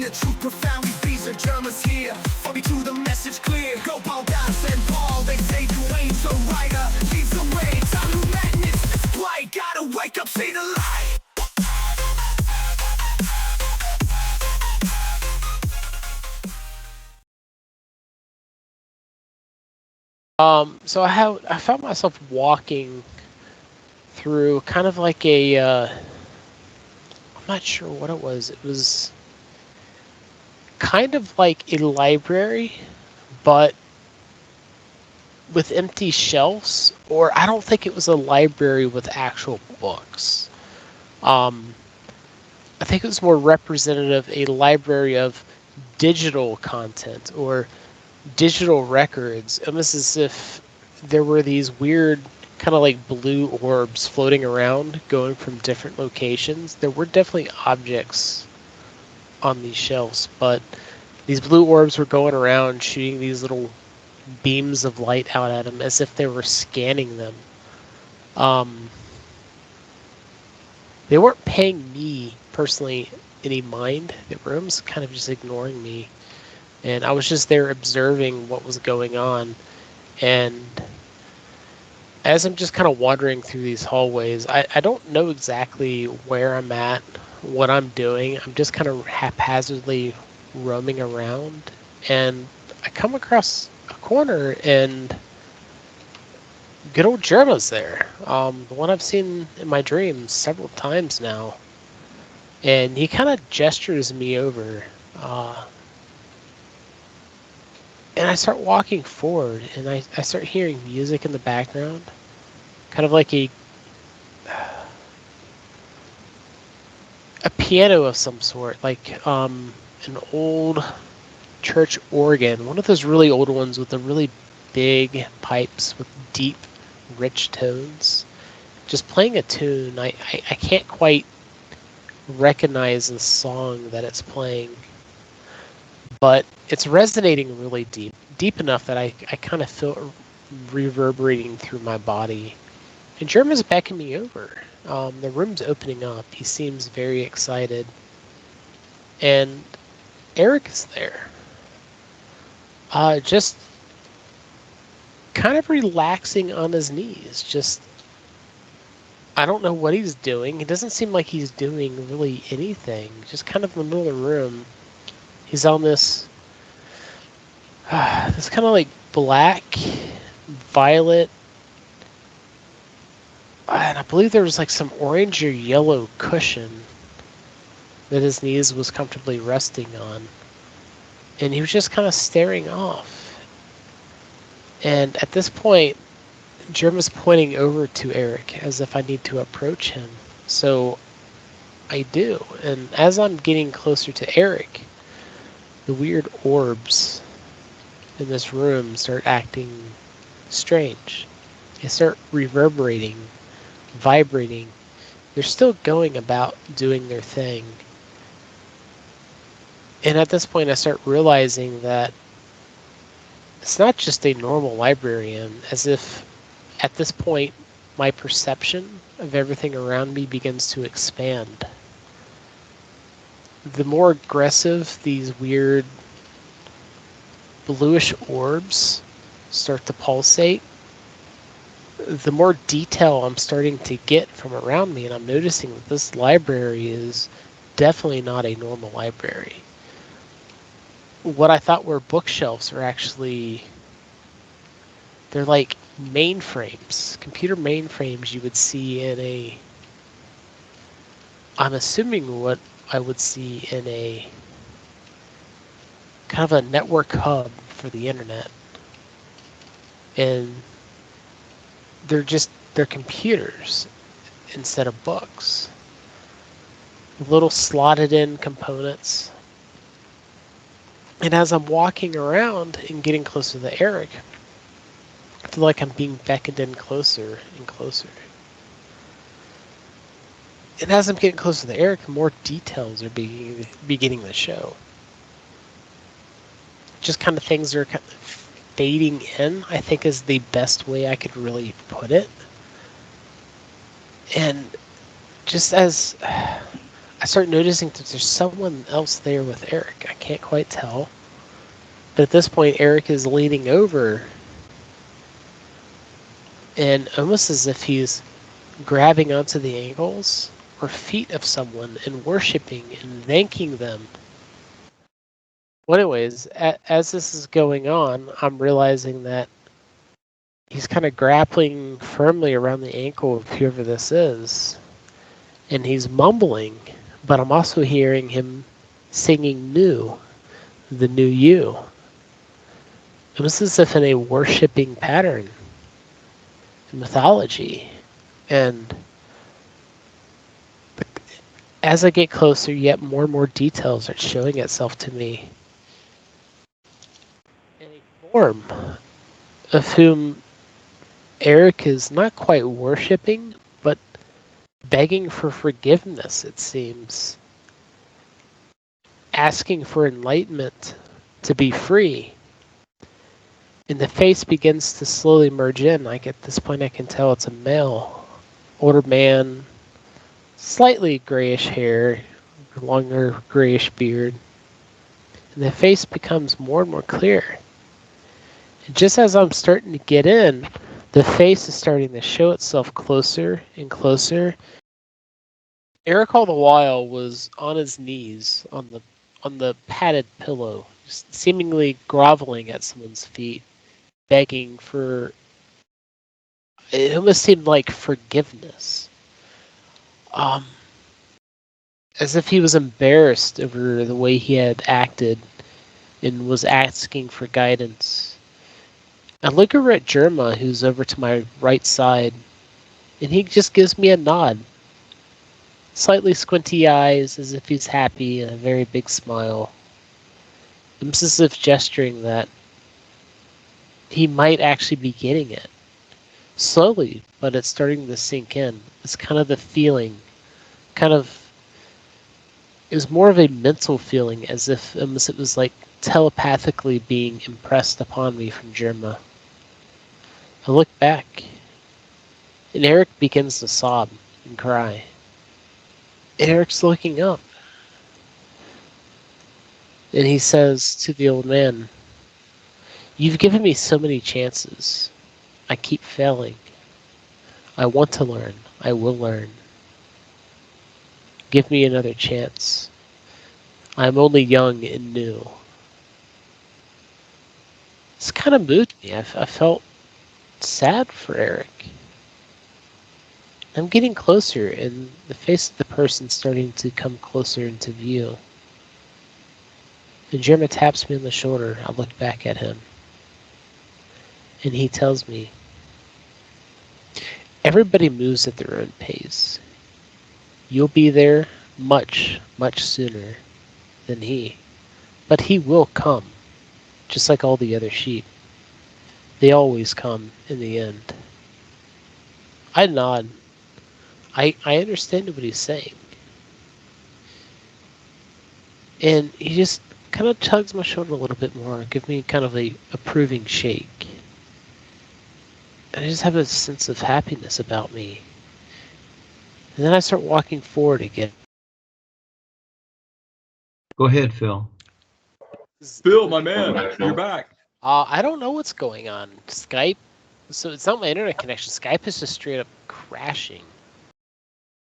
the truth profoundly. These are Germans here. For me to the message clear. Go Paul, Das and Paul. They say DUANE, so writer leads the way. Time to madness, it's bright. Gotta wake up, see the light. So I found myself walking through kind of like a, I'm not sure what it was. It was kind of like a library, but with empty shelves, or I don't think it was a library with actual books. I think it was more representative, a library of digital content or digital records, almost as if there were these weird kind of like blue orbs floating around going from different locations. There were definitely objects on these shelves, but these blue orbs were going around shooting these little beams of light out at them as if they were scanning them. They weren't paying me personally any mind. They were almost kind of just ignoring me. And I was just there observing what was going on. And as I'm just kind of wandering through these hallways, I don't know exactly where I'm at, what I'm doing. I'm just kind of haphazardly roaming around. And I come across a corner and good old Jerma's there. The one I've seen in my dreams several times now. And he kind of gestures me over. And I start walking forward, and I start hearing music in the background, kind of like a piano of some sort, like an old church organ, one of those really old ones with the really big pipes with deep, rich tones, just playing a tune. I can't quite recognize the song that it's playing, but it's resonating really deep enough that I kind of feel reverberating through my body. And Jerma's beckoning me over. The room's opening up. He seems very excited. And Eric is there. Just kind of relaxing on his knees. Just, I don't know what he's doing. It doesn't seem like he's doing really anything. Just kind of in the middle of the room. He's on this kind of like black, violet, and I believe there was like some orange or yellow cushion that his knees was comfortably resting on. And he was just kind of staring off. And at this point, Jerm is pointing over to Eric as if I need to approach him. So I do. And as I'm getting closer to Eric, the weird orbs in this room start acting strange. They start reverberating, vibrating. They're still going about doing their thing. And at this point, I start realizing that it's not just a normal librarian, as if at this point, my perception of everything around me begins to expand. The more aggressive these weird bluish orbs start to pulsate, the more detail I'm starting to get from around me, and I'm noticing that this library is definitely not a normal library. What I thought were bookshelves are actually, they're like mainframes, computer mainframes you would see in a, I'm assuming what I would see in a kind of a network hub for the internet. And they're computers instead of books. Little slotted in components. And as I'm walking around and getting closer to Eric, I feel like I'm being beckoned in closer and closer. And as I'm getting closer to Eric, more details are beginning to show. Just kind of things are kind of fading in, I think is the best way I could really put it. And just as I start noticing that there's someone else there with Eric. I can't quite tell. But at this point, Eric is leaning over and almost as if he's grabbing onto the ankles or feet of someone and worshiping and thanking them. Well, anyways, as this is going on, I'm realizing that he's kind of grappling firmly around the ankle of whoever this is. And he's mumbling, but I'm also hearing him singing new, the new you. It was as if in a worshipping pattern in mythology. And as I get closer, yet more and more details are showing itself to me in a form of whom Eric is not quite worshipping, but begging for forgiveness, it seems. Asking for enlightenment to be free. And the face begins to slowly merge in. Like at this point I can tell it's a male. Older man, slightly grayish hair, longer grayish beard. And the face becomes more and more clear. And just as I'm starting to get in, the face is starting to show itself closer and closer. Eric all the while was on his knees on the padded pillow, just seemingly groveling at someone's feet, begging for, it almost seemed like forgiveness. As if he was embarrassed over the way he had acted and was asking for guidance. I look over at Jerma, who's over to my right side, and he just gives me a nod. Slightly squinty eyes, as if he's happy, and a very big smile. Almost as if gesturing that he might actually be getting it. Slowly, but it's starting to sink in. It's kind of the feeling, it was more of a mental feeling, as if almost it was like telepathically being impressed upon me from Jerma. I look back, and Eric begins to sob and cry. Eric's looking up, and he says to the old man, "You've given me so many chances. I keep failing. I want to learn. I will learn. Give me another chance. I'm only young and new." This kind of moved me. I felt sad for Eric. I'm getting closer, and the face of the person starting to come closer into view. And Jerma taps me on the shoulder. I look back at him. And he tells me, "Everybody moves at their own pace. You'll be there much, much sooner than he. But he will come, just like all the other sheep. They always come in the end." I nod. I understand what he's saying. And he just kind of tugs my shoulder a little bit more, give me kind of a approving shake. And I just have a sense of happiness about me. And then I start walking forward again. Go ahead, Phil. Phil, my man, you're back. I don't know what's going on. Skype, so it's not my internet connection. Skype is just straight up crashing.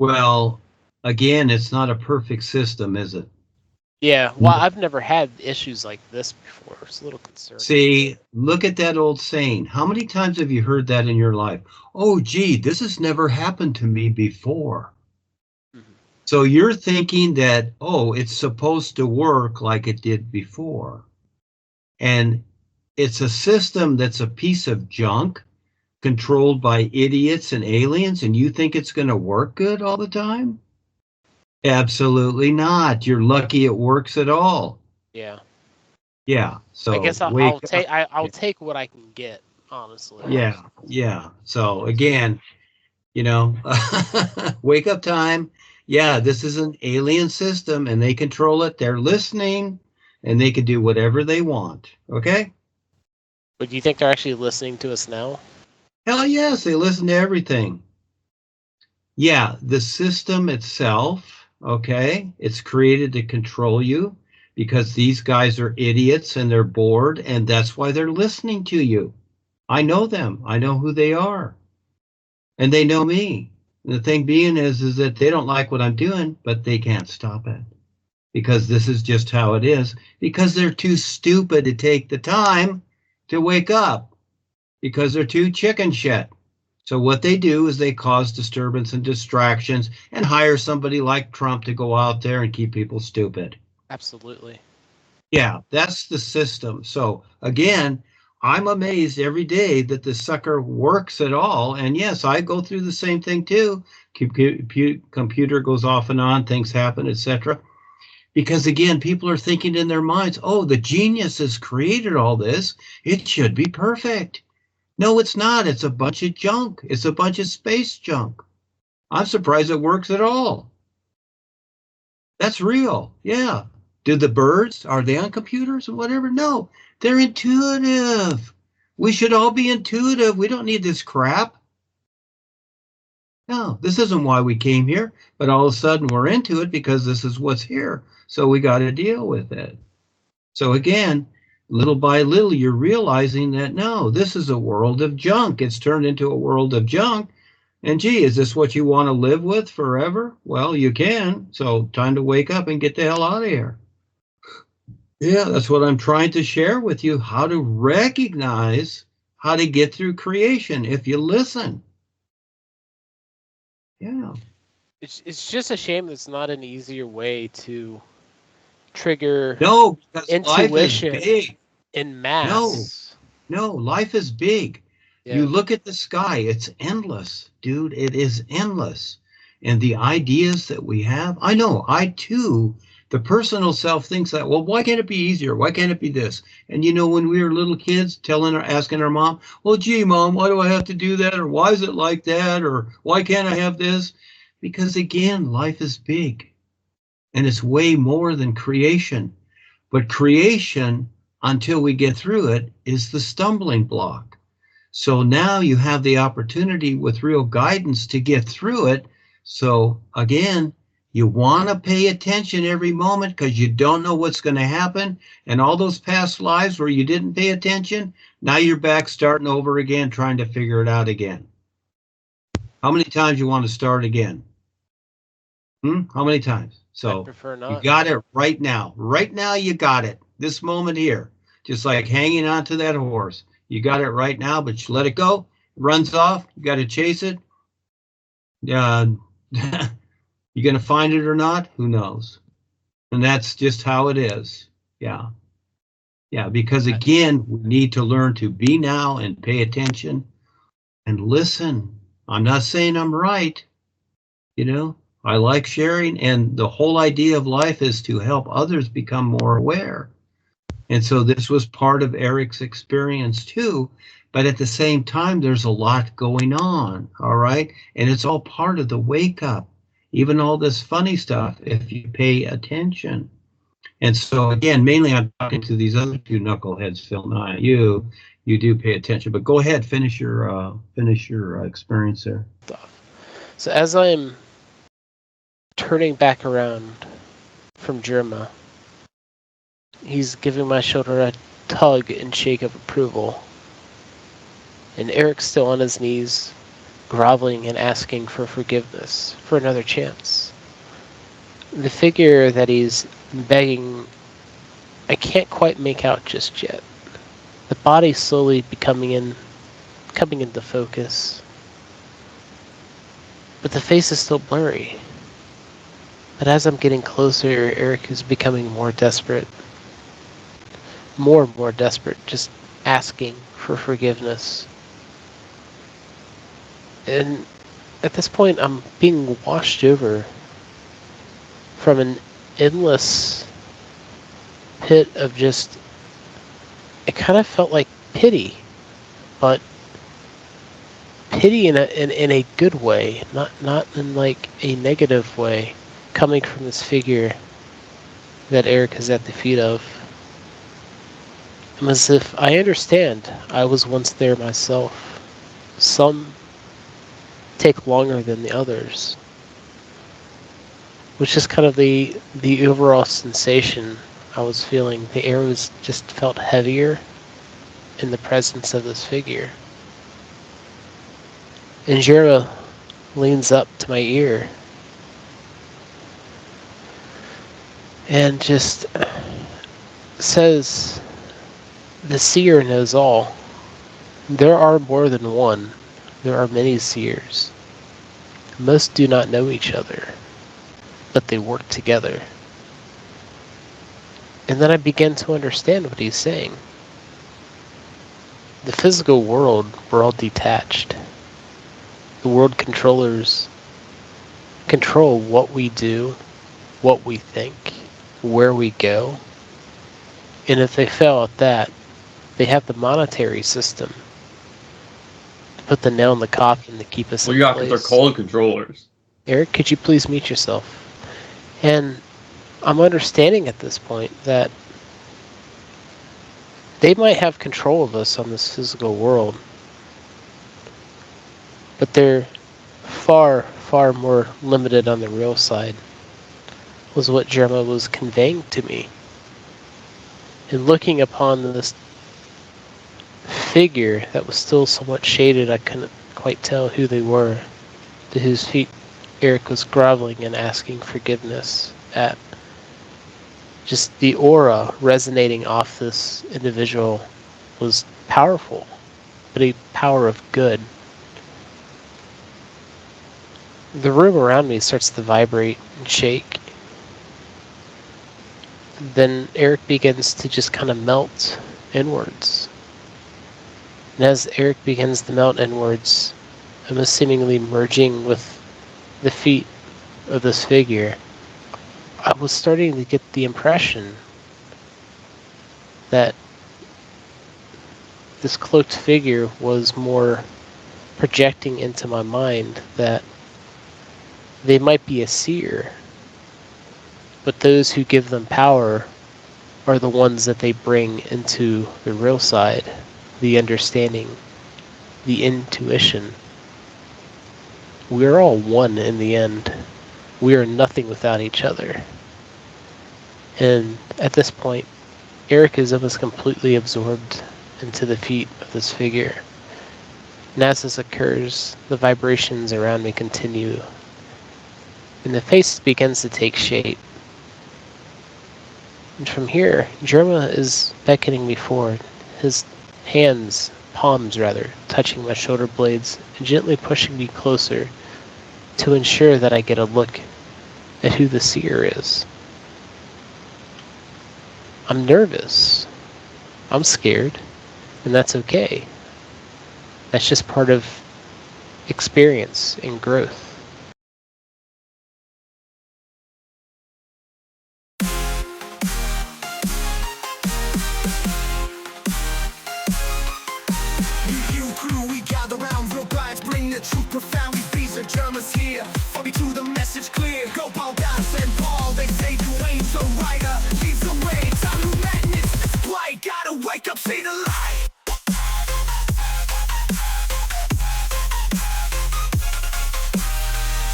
Well, again, it's not a perfect system, is it? Yeah, well, I've never had issues like this before. It's a little concerning. See, look at that old saying. How many times have you heard that in your life? Oh, gee, this has never happened to me before. Mm-hmm. So you're thinking that, oh, it's supposed to work like it did before. And it's a system that's a piece of junk controlled by idiots and aliens, and you think it's going to work good all the time? Absolutely not. You're lucky it works at all. Yeah. Yeah. So I guess I'll take what I can get, honestly. Yeah. Yeah. So again, wake up time. Yeah, this is an alien system and they control it. They're listening and they can do whatever they want. Okay? But do you think they're actually listening to us now? Hell yes, they listen to everything. Yeah, the system itself Okay? It's created to control you because these guys are idiots and they're bored, and that's why they're listening to you. I know them. I know who they are. And they know me. And the thing being is that they don't like what I'm doing, but they can't stop it. Because this is just how it is. Because they're too stupid to take the time to wake up. Because they're too chicken shit. So what they do is they cause disturbance and distractions and hire somebody like Trump to go out there and keep people stupid. Absolutely. Yeah, that's the system. So again, I'm amazed every day that the sucker works at all. And yes, I go through the same thing too. Computer goes off and on, things happen, etc. Because again, people are thinking in their minds, oh, the genius has created all this. It should be perfect. No, it's not. It's a bunch of junk. It's a bunch of space junk. I'm surprised it works at all. That's real. Yeah. Do the birds, are they on computers or whatever? No, they're intuitive. We should all be intuitive. We don't need this crap. No, this isn't why we came here, but all of a sudden we're into it because this is what's here. So we got to deal with it. So again, little by little, you're realizing that, no, this is a world of junk. It's turned into a world of junk. And gee, is this what you want to live with forever? Well, you can. So time to wake up and get the hell out of here. Yeah, that's what I'm trying to share with you, how to recognize how to get through creation if you listen. Yeah. It's just a shame there's not an easier way to trigger No, because intuition life is big. in mass. No, life is big. Yeah. You look at the sky, it's endless, dude. It is endless. And the ideas that we have, I know, I too, the personal self thinks that, well, why can't it be easier? Why can't it be this? And you know, when we were little kids, asking our mom, well, gee, mom, why do I have to do that? Or why is it like that? Or why can't I have this? Because again, life is big. And it's way more than creation. But creation, until we get through it, is the stumbling block. So now you have the opportunity with real guidance to get through it. So again, you want to pay attention every moment because you don't know what's going to happen. And all those past lives where you didn't pay attention, now you're back starting over again, trying to figure it out again. How many times you want to start again? How many times? So I prefer not. You got it right now. Right now you got it. This moment here. Just like hanging on to that horse. You got it right now, but you let it go. It runs off. You got to chase it. You going to find it or not? Who knows? And that's just how it is. Yeah. Yeah, because again, we need to learn to be now and pay attention and listen. I'm not saying I'm right. You know, I like sharing, and the whole idea of life is to help others become more aware. And so this was part of Eric's experience too, but at the same time, there's a lot going on, all right? And it's all part of the wake up, even all this funny stuff, if you pay attention. And so again, mainly I'm talking to these other two knuckleheads, Phil, not you. You do pay attention, but go ahead, finish your experience there. So as I'm turning back around from Germa, he's giving my shoulder a tug and shake of approval. And Eric's still on his knees, groveling and asking for forgiveness, for another chance. The figure that he's begging, I can't quite make out just yet. The body slowly coming into focus. But the face is still blurry. But as I'm getting closer, Eric is becoming more desperate. More and more desperate, just asking for forgiveness. And at this point, I'm being washed over from an endless pit of just, it kind of felt like pity, but pity in a good way, not in like a negative way, coming from this figure that Eric is at the feet of. I'm as if I understand I was once there myself. Some take longer than the others. which is kind of the overall sensation I was feeling. The air was just felt heavier in the presence of this figure. And Jira leans up to my ear and just says, "The seer knows all. There are more than one. There are many seers. Most do not know each other, but they work together." And then I began to understand what he's saying. The physical world, we're all detached. The world controllers control what we do, what we think, where we go. And if they fail at that, they have the monetary system to put the nail in the coffin to keep us in Well, yeah, place. because they're called controllers. Eric, could you please mute yourself? And I'm understanding at this point that they might have control of us on this physical world, but they're far, far more limited on the real side, was what Jerma was conveying to me. And looking upon this figure that was still somewhat shaded, I couldn't quite tell who they were, to whose feet Eric was groveling and asking forgiveness at. Just the aura resonating off this individual was powerful, but a power of good. The room around me starts to vibrate and shake. Then Eric begins to just kind of melt inwards. And as Eric begins to melt inwards, I'm seemingly merging with the feet of this figure. I was starting to get the impression that this cloaked figure was more projecting into my mind that they might be a seer, but those who give them power are the ones that they bring into the real side, the understanding, the intuition. We're all one in the end. We are nothing without each other. And at this point, Eric is almost completely absorbed into the feet of this figure. And as this occurs, the vibrations around me continue, and the face begins to take shape. And from here, Jerma is beckoning me forward, his hands, palms rather, touching my shoulder blades and gently pushing me closer to ensure that I get a look at who the seer is. I'm nervous. I'm scared, and that's okay. That's just part of experience and growth. You crew, we gather round, real guys bring the truth profound. These are Germans here, follow me to the message clear. Go Paul, Das and Paul, they say DUANE, the writer leaves the way. Time to madness, it's blight, gotta wake up, see the light.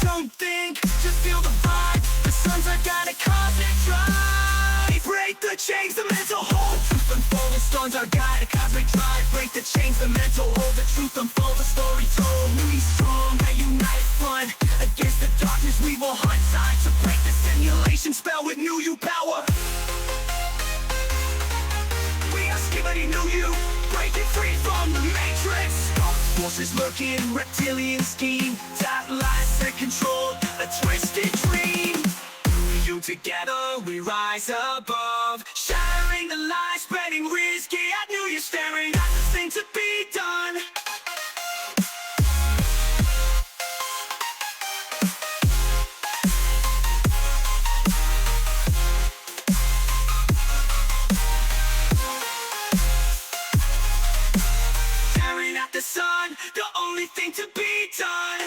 Don't think, just feel the vibe. The sun's are gonna cosmic drive. Break the chains, the mental hold. Truth unfold, the storms are guide. A cosmic drive. Break the chains, the mental hold. The truth unfold, the story told. We strong, now unite front. Against the darkness, we will hunt. Time to break the simulation spell with new you power. We are skibbity new you. Breaking free from the matrix. Dark forces lurking, reptilian scheme. That lies that control a twisted dream. You together, we rise above. Shattering the lies, spreading risky. I knew you staring at the thing to be done. Staring at the sun, the only thing to be done.